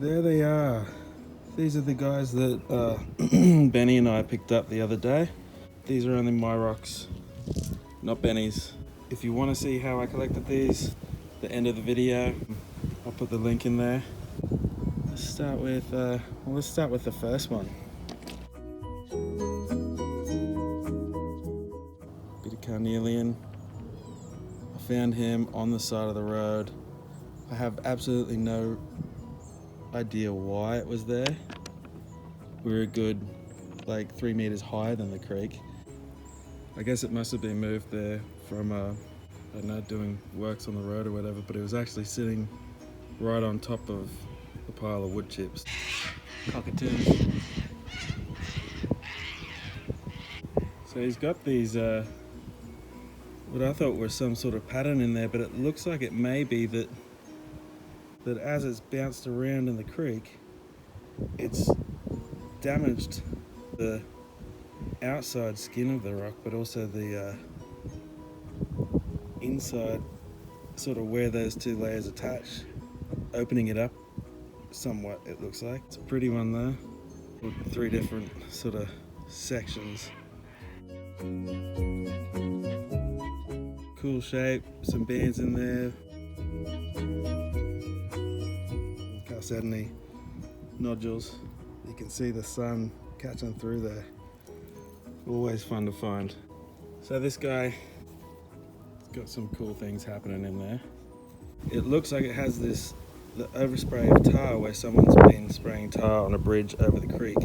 There they are. These are the guys that Benny and I picked up the other day. These are only my rocks, not Benny's. If you want to see how I collected these, the end of the video, I'll put the link in there. Let's start with the first one. Bit of carnelian. I found him on the side of the road. I have absolutely no idea why it was there. We were a good like 3 meters higher than the creek. I guess it must have been moved there from I don't know, doing works on the road or whatever, but it was actually sitting right on top of a pile of wood chips. Cockatoos. So he's got these what I thought were some sort of pattern in there, but it looks like it may be that as it's bounced around in the creek, it's damaged the outside skin of the rock, but also the inside, sort of where those two layers attach, opening it up somewhat, it looks like. It's a pretty one though, with 3 different sort of sections. Cool shape, some bands in there. Chalcedony nodules. You can see the sun catching through there. Always fun to find. So this guy got some cool things happening in there. It looks like it has the overspray of tar where someone's been spraying tar on a bridge over the creek.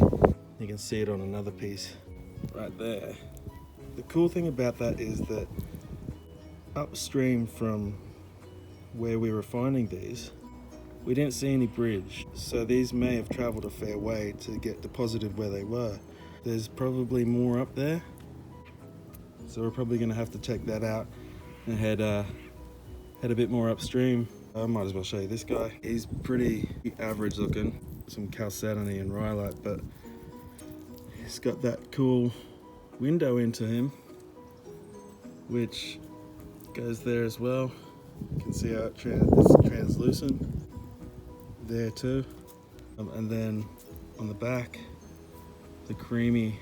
You can see it on another piece right there. The cool thing about that is that upstream from where we were finding these, we didn't see any bridge, so these may have traveled a fair way to get deposited where they were. There's probably more up there, so we're probably going to have to check that out and head a bit more upstream. I might as well show you this guy. He's pretty average looking, some Chalcedony and Rhyolite, but he's got that cool window into him, which goes there as well. You can see how it's translucent there too. And then on the back, the creamy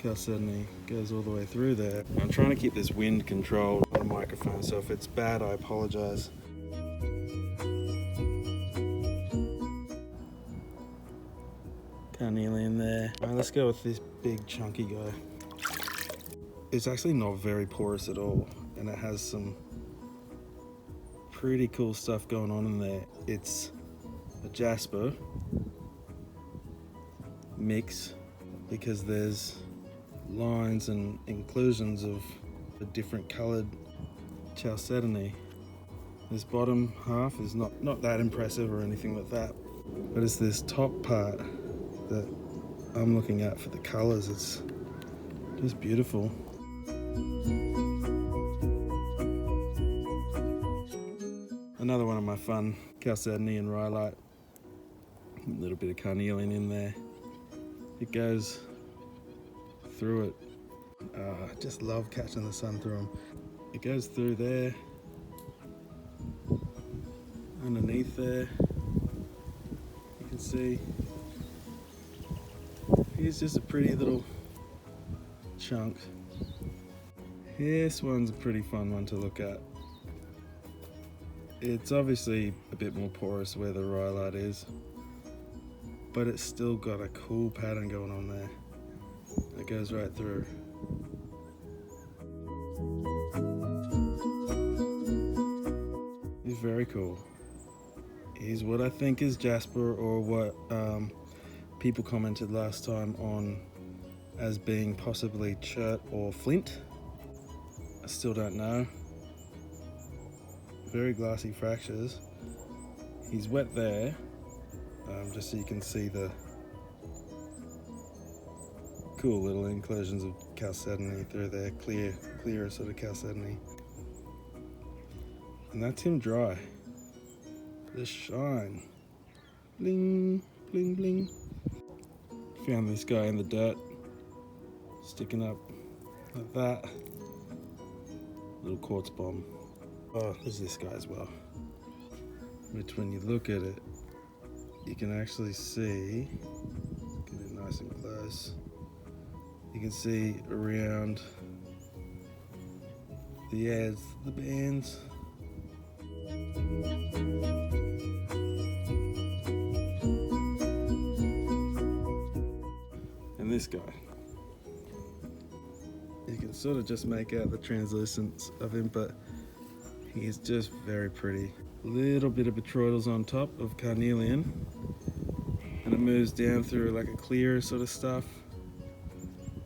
Chalcedony goes all the way through there. I'm trying to keep this wind controlled on the microphone, so if it's bad, I apologize. Carnelian there. All right, let's go with this big chunky guy. It's actually not very porous at all, and it has some pretty cool stuff going on in there. It's a Jasper mix because there's lines and inclusions of the different coloured Chalcedony. This bottom half is not that impressive or anything like that, but it's this top part that I'm looking at for the colours. It's just beautiful. Another one of my fun Chalcedony and Rhyolite. A little bit of carnelian in there. It goes through it. I just love catching the sun through them. It goes through there, underneath there. You can see here's just a pretty little chunk. This one's a pretty fun one to look at. It's obviously a bit more porous where the Rhyolite is, but it's still got a cool pattern going on there. It goes right through. He's very cool. He's what I think is Jasper, or what people commented last time on as being possibly chert or flint. I still don't know. Very glassy fractures. He's wet there, just so you can see the cool little inclusions of Chalcedony through there, clear sort of Chalcedony. And that's him dry. The shine. Bling, bling, bling. Found this guy in the dirt, sticking up like that. Little quartz bomb. Oh, there's this guy as well. which when you look at it, you can actually see, get it nice and close, you can see around the edge, the bands. And this guy, you can sort of just make out the translucence of him, but he is just very pretty. Little bit of botryoidals on top of carnelian, and it moves down through like a clear sort of stuff,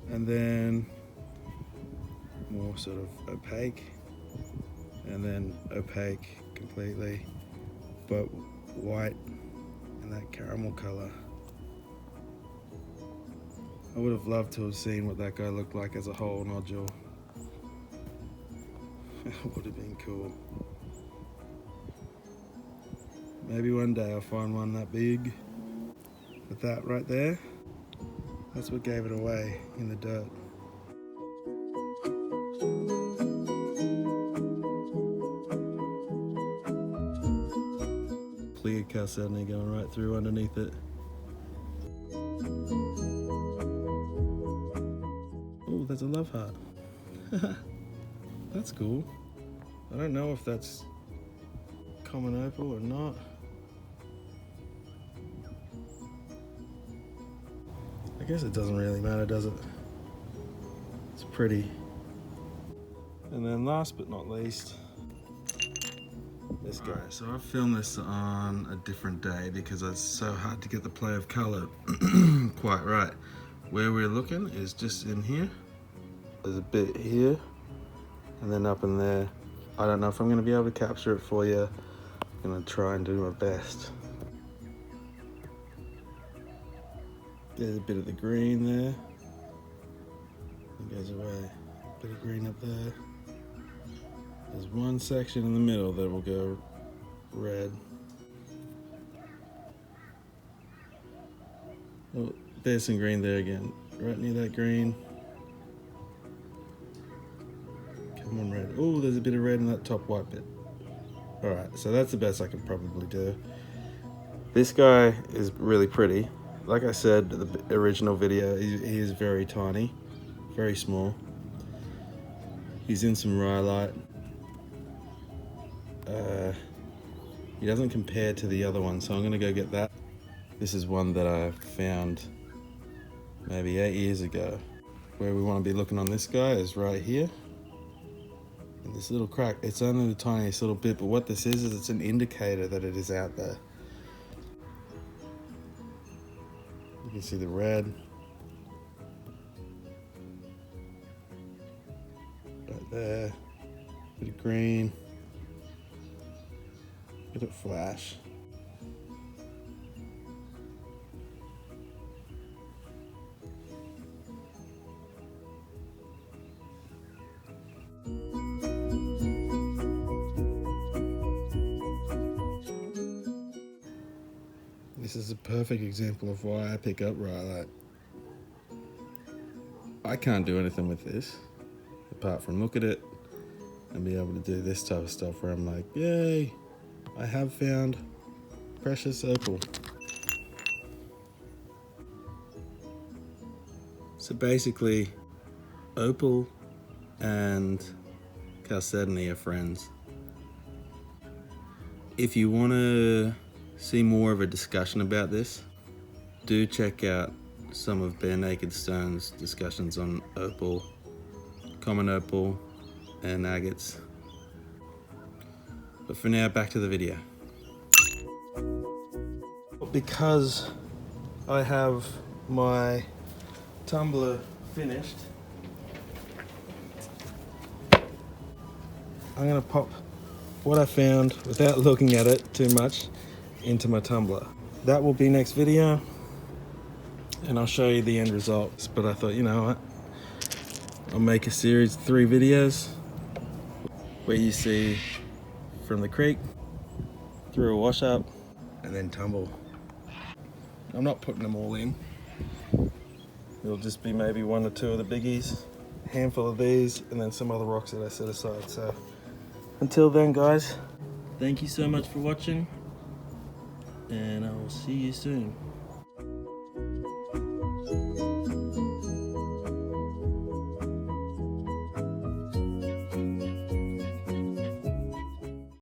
and then more sort of opaque, and then opaque completely, but white and that caramel color. I would have loved to have seen what that guy looked like as a whole nodule. It would have been cool. Maybe one day I'll find one that big. But that right there, that's what gave it away in the dirt. Clear Chalcedony going right through underneath it. Oh, there's a love heart. That's cool. I don't know if that's common opal or not. I guess it doesn't really matter, does it? It's pretty. And then last but not least, this guy. Alright, so I filmed this on a different day because it's so hard to get the play of color quite right. Where we're looking is just in here. There's a bit here, and then up in there. I don't know if I'm going to be able to capture it for you. I'm going to try and do my best. There's a bit of the green there. It goes away. A bit of green up there. There's one section in the middle that will go red. Oh, there's some green there again. Right near that green. Come on, red. Oh, there's a bit of red in that top white bit. Alright, so that's the best I can probably do. This guy is really pretty. Like I said, the original video, he is very tiny, very small. He's in some rhyolite. He doesn't compare to the other one, so I'm gonna go get that. This is one that I found maybe 8 years ago. Where we wanna be looking on this guy is right here. And this little crack, it's only the tiniest little bit, but what this is it's an indicator that it is out there. You can see the red. Right there. Bit of green. Bit of flash. This is a perfect example of why I pick up rhyolite. I can't do anything with this apart from look at it and be able to do this type of stuff where I'm like, yay, I have found precious opal. So basically, opal and Chalcedony are friends. If you want to see more of a discussion about this, do check out some of BareNaked Stones' discussions on opal, common opal, and agates. But for now, back to the video. Because I have my tumbler finished, I'm gonna pop what I found without looking at it too much into my tumbler. That will be next video, and I'll show you the end results. But I thought, you know what, I'll make a series of 3 videos where you see from the creek through a wash up and then tumble. I'm not putting them all in. It'll just be maybe 1 or 2 of the biggies, a handful of these, and then some other rocks that I set aside. So until then, guys, thank you so much for watching. and I will see you soon.